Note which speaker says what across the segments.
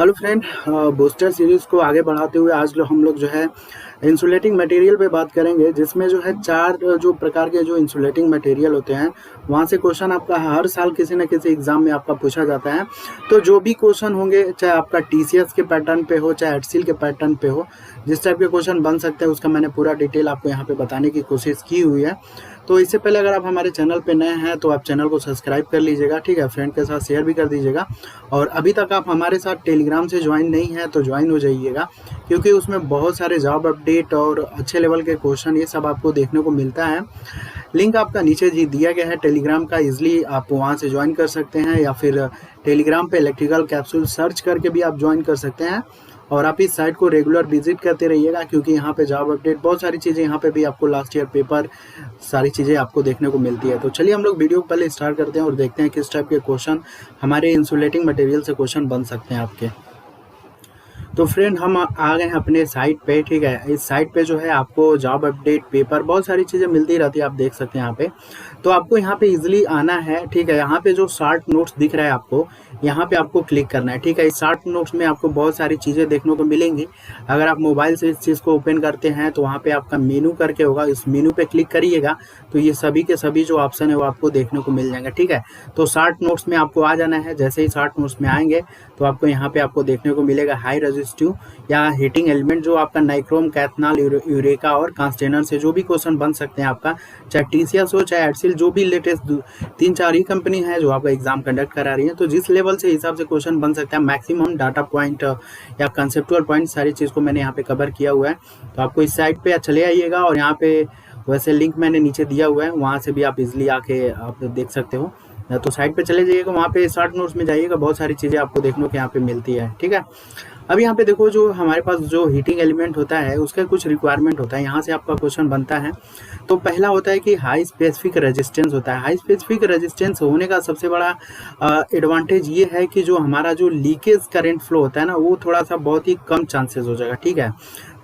Speaker 1: Hello friend, booster series को आगे बढ़ाते हुए आज हम लोग जो है इंसुलेटिंग मटेरियल पे बात करेंगे, जिसमें जो है चार जो प्रकार के जो इंसुलेटिंग मटेरियल होते हैं वहाँ से क्वेश्चन आपका हर साल किसी न किसी एग्जाम में आपका पूछा जाता है। तो जो भी क्वेश्चन होंगे, चाहे आपका टीसीएस के पैटर्न पे हो चाहे एचसीएल के पैटर्न पे हो, जिस टाइप के क्वेश्चन बन सकते हैं उसका मैंने पूरा डिटेल आपको यहाँ पे बताने की कोशिश की हुई है। तो इससे पहले अगर आप हमारे चैनल पे नए हैं तो आप चैनल को सब्सक्राइब कर लीजिएगा, ठीक है, फ्रेंड के साथ शेयर भी कर दीजिएगा। और अभी तक आप हमारे साथ टेलीग्राम से ज्वाइन नहीं है तो ज्वाइन हो जाइएगा, क्योंकि उसमें बहुत सारे जॉब अपडेट और अच्छे लेवल के क्वेश्चन ये सब आपको देखने को मिलता है। लिंक आपका नीचे जी दिया गया है टेलीग्राम का, इजिली आप वहाँ से ज्वाइन कर सकते हैं, या फिर टेलीग्राम पे इलेक्ट्रिकल कैप्सूल सर्च करके भी आप ज्वाइन कर सकते हैं। और आप इस साइट को रेगुलर विजिट करते रहिएगा, क्योंकि यहाँ पे जॉब अपडेट बहुत सारी चीज़ें, यहाँ पे भी आपको लास्ट ईयर पेपर सारी चीज़ें आपको देखने को मिलती है। तो चलिए हम लोग वीडियो को पहले स्टार्ट करते हैं और देखते हैं किस टाइप के क्वेश्चन हमारे इंसुलेटिंग मटेरियल से क्वेश्चन बन सकते हैं आपके। तो फ्रेंड, हम आ गए हैं अपने साइट पे, ठीक है। इस साइट पे जो है आपको जॉब अपडेट, पेपर, बहुत सारी चीज़ें मिलती रहती है, आप देख सकते हैं यहाँ पे। तो आपको यहाँ पे इजीली आना है, ठीक है। यहाँ पे जो शार्ट नोट्स दिख रहा है आपको, यहाँ पे आपको क्लिक करना है, ठीक है। इस शार्ट नोट्स में आपको बहुत सारी चीज़ें देखने को मिलेंगी। अगर आप मोबाइल से इस चीज़ को ओपन करते हैं तो वहाँ पे आपका मेनू करके होगा, इस मेनू पे क्लिक करिएगा तो ये सभी के सभी जो ऑप्शन है वो आपको देखने को मिल जाएंगे, ठीक है। तो शार्ट नोट्स में आपको आ जाना है। जैसे ही शार्ट नोट्स में आएंगे तो आपको यहाँ पे आपको देखने को मिलेगा हाई रेजिस्टिव या हीटिंग एलिमेंट, जो आपका नाइक्रोम, कैथनॉल, यूरेका और कांस्टेनर से जो भी क्वेश्चन बन सकते हैं आपका, चाहे टीसीएस हो चाहे एचसीएल, जो भी लेटेस्ट 3-4 ही कंपनी है जो आपका एग्जाम कंडक्ट करा रही है। तो जिस लेवल से हिसाब से क्वेश्चन बन सकता है, मैक्सिमम डाटा पॉइंट या कंसेप्चुअल पॉइंट, सारी चीज़ को मैंने यहाँ पे कवर किया हुआ है। तो आपको इस साइट पे चले आइएगा, और यहाँ पे वैसे लिंक मैंने नीचे दिया हुआ है, वहाँ से भी आप इजीली आके आप देख सकते हो। तो साइट पे चले जाइएगा, वहाँ पे शॉर्ट नोट्स में जाइएगा, बहुत सारी चीज़ें आपको देखने को यहाँ पे मिलती है, ठीक है। अब यहाँ पे देखो, जो हमारे पास जो हीटिंग एलिमेंट होता है उसका कुछ रिक्वायरमेंट होता है, यहाँ से आपका क्वेश्चन बनता है। तो पहला होता है कि हाई स्पेसिफिक रेजिस्टेंस होता है। हाई स्पेसिफिक रेजिस्टेंस होने का सबसे बड़ा एडवांटेज ये है कि जो हमारा जो लीकेज करंट फ्लो होता है ना, वो थोड़ा सा बहुत ही कम चांसेस हो जाएगा, ठीक है।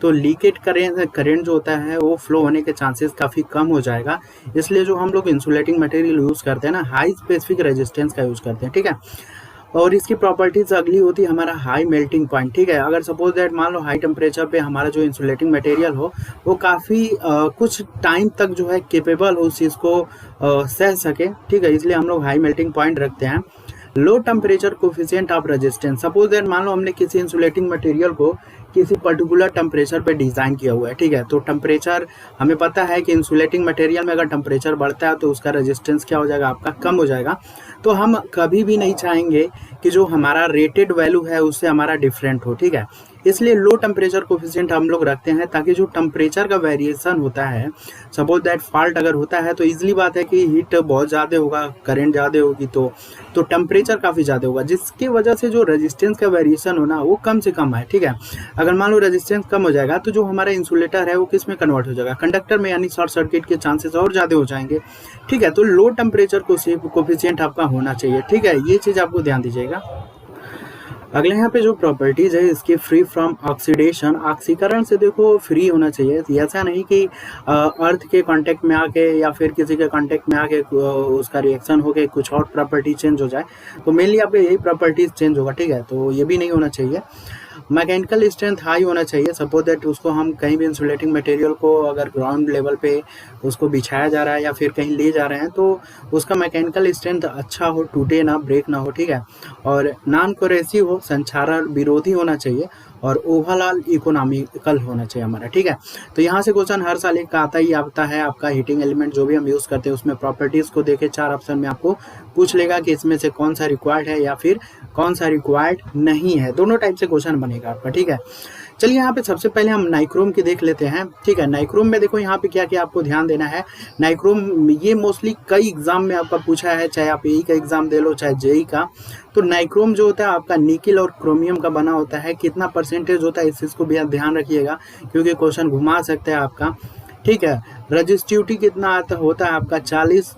Speaker 1: तो लीकेज करंट जो होता है वो फ्लो होने के चांसेस काफ़ी कम हो जाएगा। इसलिए जो हम लोग इंसुलेटिंग मटेरियल यूज़ करते हैं ना, हाई स्पेसिफिक रेजिस्टेंस का यूज़ करते हैं, ठीक है। और इसकी प्रॉपर्टीज अगली होती है हमारा हाई मेल्टिंग पॉइंट, ठीक है। अगर सपोज दैट मान लो हाई टेम्परेचर पे हमारा जो इंसुलेटिंग मटेरियल हो वो काफ़ी कुछ टाइम तक जो है केपेबल हो उस चीज़ को सह सके, ठीक है, इसलिए हम लोग हाई मेल्टिंग पॉइंट रखते हैं। Low temperature coefficient of resistance, suppose that मान लो हमने किसी इंसुलेटिंग मटेरियल को किसी पर्टिकुलर टेम्परेचर पे डिज़ाइन किया हुआ है, ठीक है। तो टेम्परेचर हमें पता है कि इंसुलेटिंग मटेरियल में अगर टेम्परेचर बढ़ता है तो उसका रेजिस्टेंस क्या हो जाएगा, आपका कम हो जाएगा। तो हम कभी भी नहीं चाहेंगे कि जो हमारा रेटेड वैल्यू है उससे हमारा डिफरेंट हो, ठीक है। इसलिए लो टेम्परेचर कोफिशिएंट हम लोग रखते हैं, ताकि जो टेम्परेचर का वेरिएशन होता है, सपोज दैट फॉल्ट अगर होता है तो इजीली बात है कि हीट बहुत ज़्यादा होगा, करंट ज़्यादा होगी, तो टेम्परेचर काफ़ी ज़्यादा होगा, जिसकी वजह से जो रेजिस्टेंस का वेरिएशन होना वो कम से कम है, ठीक है। अगर मान लो रेजिस्टेंस कम हो जाएगा तो जो हमारा इंसुलेटर है वो किस में कन्वर्ट हो जाएगा, कंडक्टर में, यानी शॉर्ट सर्किट के चांसेस और ज़्यादा हो जाएंगे, ठीक है। तो लो टेम्परेचर कोफिशिएंट आपका होना चाहिए, ठीक है, ये चीज़ आपको ध्यान दीजिएगा। अगले यहाँ पे जो प्रॉपर्टीज है इसकी, फ्री फ्रॉम ऑक्सीडेशन, ऑक्सीकरण से देखो फ्री होना चाहिए। ऐसा नहीं कि अर्थ के कांटेक्ट में आके या फिर किसी के कांटेक्ट में आके उसका रिएक्शन हो के कुछ और प्रॉपर्टी चेंज हो जाए, तो मेनली आपके यही प्रॉपर्टीज चेंज होगा, ठीक है। तो ये भी नहीं होना चाहिए। मैकेनिकल स्ट्रेंथ हाई होना चाहिए, सपोज दैट उसको हम कहीं भी इंसुलेटिंग मटेरियल को अगर ग्राउंड लेवल पे उसको बिछाया जा रहा है या फिर कहीं ले जा रहे हैं तो उसका मैकेनिकल स्ट्रेंथ अच्छा हो, टूटे ना, ब्रेक ना हो, ठीक है। और नॉन कोरेसिव हो, संक्षारण विरोधी होना चाहिए, और ओवरऑल इकोनॉमिकल होना चाहिए हमारा, ठीक है। तो यहाँ से क्वेश्चन हर साल एक आता ही आता है। आपका हीटिंग एलिमेंट जो भी हम यूज़ करते हैं उसमें प्रॉपर्टीज़ को देखे 4 ऑप्शन में आपको पूछ लेगा कि इसमें से कौन सा रिक्वायर्ड है या फिर कौन सा रिक्वायर्ड नहीं है, दोनों टाइप से क्वेश्चन बनेगा आपका, ठीक है। चलिए यहाँ पे सबसे पहले हम नाइक्रोम की देख लेते हैं, ठीक है। नाइक्रोम में देखो यहाँ पे क्या क्या आपको ध्यान देना है। नाइक्रोम ये मोस्टली कई एग्जाम में आपका पूछा है, चाहे आप एई का एग्जाम दे लो चाहे जेई का। तो नाइक्रोम जो होता है आपका निकिल और क्रोमियम का बना होता है। कितना परसेंटेज होता है इस चीज़ को भी आप ध्यान रखिएगा, क्योंकि क्वेश्चन घुमा सकता है आपका, ठीक है। रजिस्टिविटी कितना होता है आपका 40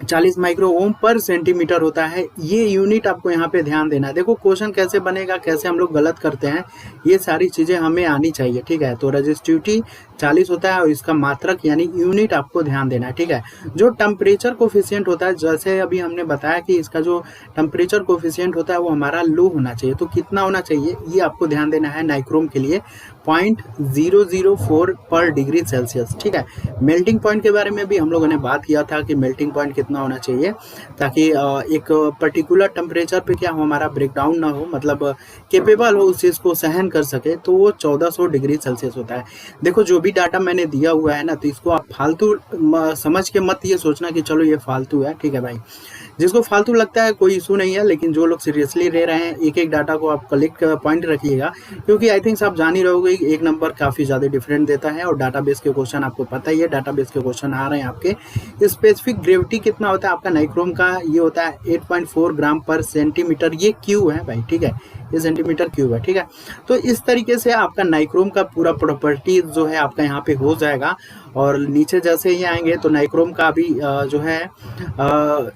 Speaker 1: 40 माइक्रो ओम पर सेंटीमीटर होता है। ये यूनिट आपको यहाँ पे ध्यान देना है। देखो क्वेश्चन कैसे बनेगा, कैसे हम लोग गलत करते हैं, ये सारी चीज़ें हमें आनी चाहिए, ठीक है। तो रेजिस्टिविटी 40 होता है और इसका मात्रक यानी यूनिट आपको ध्यान देना है, ठीक है। जो टेम्परेचर कोफिशिएंट होता है, जैसे अभी हमने बताया कि इसका जो टेम्परेचर कोफिशिएंट होता है वो हमारा लो होना चाहिए। तो कितना होना चाहिए ये आपको ध्यान देना है नाइक्रोम के लिए, 0.004 पर डिग्री सेल्सियस, ठीक है। मेल्टिंग पॉइंट के बारे में भी हम लोगों ने बात किया था कि मेल्टिंग पॉइंट कितना होना चाहिए ताकि एक पर्टिकुलर टेम्परेचर पे क्या हो, हमारा ब्रेकडाउन ना हो, मतलब केपेबल हो उस चीज़ को सहन कर सके, तो वो 1400 डिग्री सेल्सियस होता है। देखो जो भी डाटा मैंने दिया हुआ है ना, तो इसको आप फालतू समझ के मत ये सोचना कि चलो ये फालतू है, ठीक है भाई। जिसको फालतू लगता है कोई इशू नहीं है, लेकिन जो लोग सीरियसली ले रहे हैं एक एक डाटा को आप कलेक्ट पॉइंट रखिएगा, क्योंकि आई थिंक आप जान ही रहोगे एक नंबर काफ़ी ज़्यादा डिफरेंट देता है। और डाटाबेस के क्वेश्चन आपको पता ही है, डाटाबेस के क्वेश्चन आ रहे हैं आपके। स्पेसिफिक ग्रेविटी कितना होता है आपका नाइक्रोम का, ये होता है 8.4 ग्राम पर सेंटीमीटर। ये क्यू है भाई, ठीक है, ये सेंटीमीटर क्यूब है, ठीक है। तो इस तरीके से आपका नाइक्रोम का पूरा प्रॉपर्टी जो है आपका यहाँ पे हो जाएगा। और नीचे जैसे ही आएंगे तो नाइक्रोम का भी जो है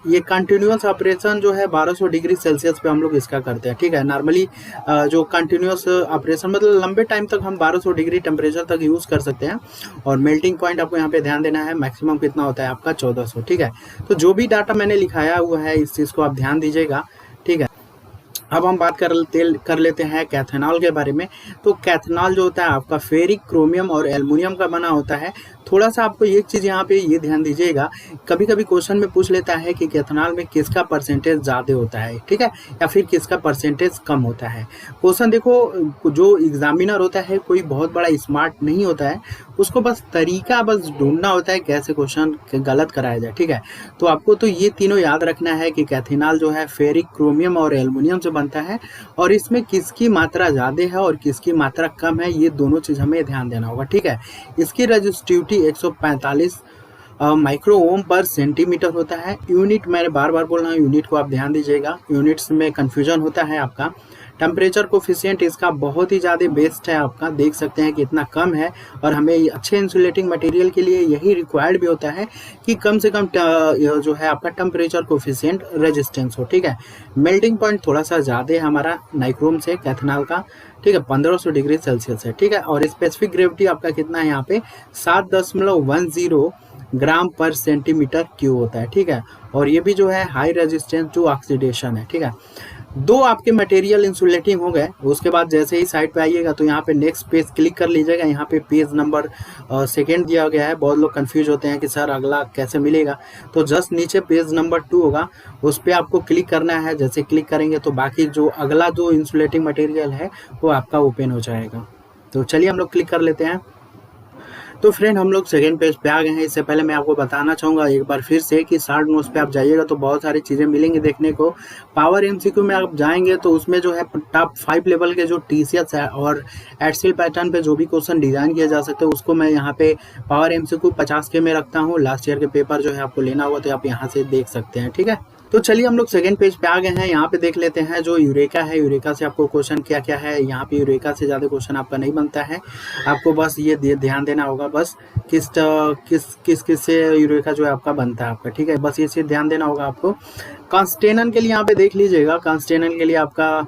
Speaker 1: ये कंटिन्यूअस ऑपरेशन जो है 1200 डिग्री सेल्सियस पे हम लोग इसका करते हैं, ठीक है। नॉर्मली जो कंटिन्यूअस ऑपरेशन मतलब लंबे टाइम तक हम 1200 डिग्री टेम्परेचर तक यूज़ कर सकते हैं। और मेल्टिंग पॉइंट आपको यहाँ पे ध्यान देना है, मैक्सिमम कितना होता है आपका 1400, ठीक है। तो जो भी डाटा मैंने लिखाया हुआ है इस चीज़ को आप ध्यान दीजिएगा, ठीक है। अब हम बात कर लेते हैं कैथेनॉल के बारे में। तो कैथेनॉल जो होता है आपका फेरिक, क्रोमियम और एल्युमिनियम का बना होता है। थोड़ा सा आपको एक चीज़ यहाँ पे ये ध्यान दीजिएगा, कभी कभी क्वेश्चन में पूछ लेता है कि कैथेनॉल में किसका परसेंटेज ज़्यादा होता है, ठीक है, या फिर किसका परसेंटेज कम होता है। क्वेश्चन देखो जो एग्जामिनर होता है कोई बहुत बड़ा स्मार्ट नहीं होता है, उसको बस तरीका बस ढूंढना होता है कैसे क्वेश्चन गलत कराया जाए, ठीक है। तो आपको तो ये तीनों याद रखना है कि कैथेनॉल जो है फेरिक, क्रोमियम और एल्युमिनियम से बनता है, और इसमें किसकी मात्रा ज़्यादा है और किसकी मात्रा कम है, ये दोनों चीज़ हमें ध्यान देना होगा, ठीक है। इसकी रेजिस्टिविटी 145 माइक्रो ओम पर सेंटीमीटर होता है। यूनिट मैंने बार बार बोल रहा हूँ, यूनिट को आप ध्यान दीजिएगा, यूनिट्स में कन्फ्यूजन होता है आपका। टेम्परेचर कोफिशिएंट इसका बहुत ही ज़्यादा बेस्ट है, आपका देख सकते हैं कि इतना कम है। और हमें अच्छे इंसुलेटिंग मटेरियल के लिए यही रिक्वायर्ड भी होता है कि कम से कम जो है आपका टेम्परेचर कोफिशिएंट रेजिस्टेंस हो, ठीक है। मेल्टिंग पॉइंट थोड़ा सा ज़्यादा है हमारा नाइक्रोम से कैथेनॉल का, ठीक है, 1500 डिग्री सेल्सियस है, ठीक है। और स्पेसिफिक ग्रेविटी आपका कितना है यहाँ पे 7.10 ग्राम पर सेंटीमीटर क्यूब होता है, ठीक है। और ये भी जो है हाई रेजिस्टेंस टू ऑक्सीडेशन है, ठीक है। दो आपके मटेरियल इंसुलेटिंग हो गए, उसके बाद जैसे ही साइड पे आइएगा तो यहाँ पे नेक्स्ट पेज क्लिक कर लीजिएगा। यहाँ पे पेज नंबर सेकेंड दिया गया है, बहुत लोग कंफ्यूज होते हैं कि सर अगला कैसे मिलेगा। तो जस्ट नीचे पेज नंबर 2 होगा, उस पर आपको क्लिक करना है। जैसे क्लिक करेंगे तो बाकी जो अगला जो इंसुलेटिंग मटेरियल है वो आपका ओपन हो जाएगा। तो चलिए हम लोग क्लिक कर लेते हैं। तो फ्रेंड हम लोग सेकेंड पेज पे आ गए हैं। इससे पहले मैं आपको बताना चाहूँगा एक बार फिर से कि शार्ट नोट्स पे आप जाइएगा तो बहुत सारी चीज़ें मिलेंगी देखने को। पावर एमसीक्यू में आप जाएंगे तो उसमें जो है टॉप 5 लेवल के जो टीसीएस है और एक्सेल पैटर्न पे जो भी क्वेश्चन डिजाइन किया जा सकता है उसको मैं यहाँ पे पावर एमसीक्यू 50 के में रखता हूँ। लास्ट ईयर के पेपर जो है आपको लेना होगा तो आप यहाँ से देख सकते हैं, ठीक है। तो चलिए हम लोग सेकंड पेज पे आ गए हैं। यहाँ पे देख लेते हैं जो यूरेका है, यूरेका से आपको क्वेश्चन क्या क्या है। यहाँ पे यूरेका से ज़्यादा क्वेश्चन आपका नहीं बनता है, आपको बस ये ध्यान देना होगा बस किस से यूरेका जो है आपका बनता है आपका, ठीक है। बस ये चीज़ ध्यान देना होगा आपको। कांस्टेनन के लिए यहाँ पे देख लीजिएगा, कांस्टेनन के लिए आपका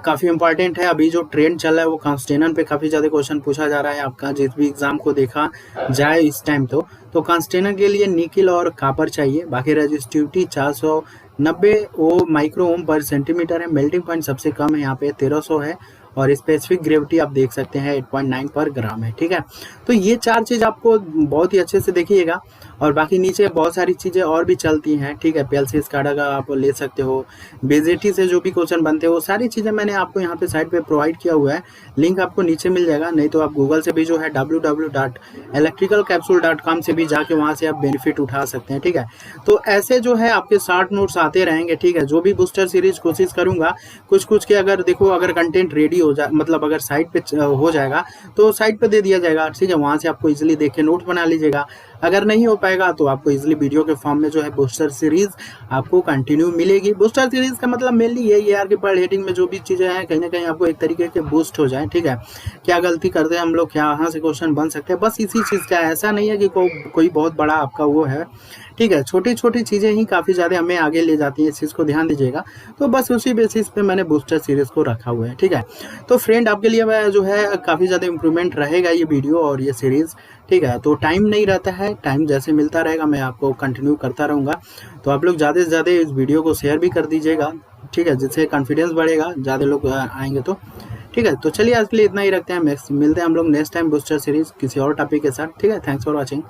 Speaker 1: काफ़ी इंपॉर्टेंट है। अभी जो ट्रेंड चल रहा है वो कांस्टेनन पे काफ़ी ज़्यादा क्वेश्चन पूछा जा रहा है आपका, जिस भी एग्जाम को देखा जाए इस टाइम। तो कांस्टेनन के लिए निकिल और कापर चाहिए। बाकी रेजिस्टिविटी 490 माइक्रो ओम पर सेंटीमीटर है। मेल्टिंग पॉइंट सबसे कम है यहाँ पे 1300 है। और स्पेसिफिक ग्रेविटी आप देख सकते हैं 8.9 पर ग्राम है, ठीक है। तो ये 4 चीज़ आपको बहुत ही अच्छे से देखिएगा। और बाकी नीचे बहुत सारी चीज़ें और भी चलती हैं, ठीक है। पीएलसी स्काडा का आप ले सकते हो, बीजेटी से जो भी क्वेश्चन बनते हो वो सारी चीज़ें मैंने आपको यहाँ पे साइड पे प्रोवाइड किया हुआ है। लिंक आपको नीचे मिल जाएगा, नहीं तो आप गूगल से भी जो है www.electricalcapsule.com से भी जाके वहाँ से आप बेनिफिट उठा सकते हैं, ठीक है। तो ऐसे जो है आपके शॉर्ट नोट्स आते रहेंगे, ठीक है। जो भी बूस्टर सीरीज कोशिश करूँगा कुछ के अगर देखो अगर कंटेंट रेडी हो जाए, मतलब अगर साइट पे हो जाएगा तो साइट पे दे दिया जाएगा, ठीक है। वहाँ से आपको इजीली देख के नोट बना लीजिएगा। अगर नहीं हो पाएगा तो आपको इजीली वीडियो के फॉर्म में जो है बूस्टर सीरीज आपको कंटिन्यू मिलेगी। बूस्टर सीरीज का मतलब मेनली यही है यार कि पर हेडिंग में जो भी चीज़ें हैं कहीं ना कहीं आपको एक तरीके के बूस्ट हो जाए, ठीक है। क्या गलती करते हैं हम लोग, क्या यहाँ से क्वेश्चन बन सकते हैं, बस इसी चीज़ का। ऐसा नहीं है कि कोई बहुत बड़ा आपका वो है ठीक है, छोटी-छोटी चीज़ें ही काफ़ी ज़्यादा हमें आगे ले जाती हैं, इस चीज़ को ध्यान दीजिएगा। तो बस उसी बेसिस पे मैंने बूस्टर सीरीज़ को रखा हुआ है, ठीक है। तो फ्रेंड आपके लिए मैं जो है काफ़ी ज़्यादा इम्प्रूवमेंट रहेगा ये वीडियो और ये सीरीज़, ठीक है। तो टाइम नहीं रहता है, टाइम जैसे मिलता रहेगा मैं आपको कंटिन्यू करता रहूँगा। तो आप लोग ज़्यादा से ज़्यादा इस वीडियो को शेयर भी कर दीजिएगा, ठीक है, जिससे कॉन्फिडेंस बढ़ेगा, ज़्यादा लोग आएँगे तो। ठीक है, तो चलिए आज के लिए इतना ही रखते हैं, मिलते हैं हम लोग नेक्स्ट टाइम बूस्टर सीरीज़ किसी और टॉपिक के साथ, ठीक है। Thanks for watching.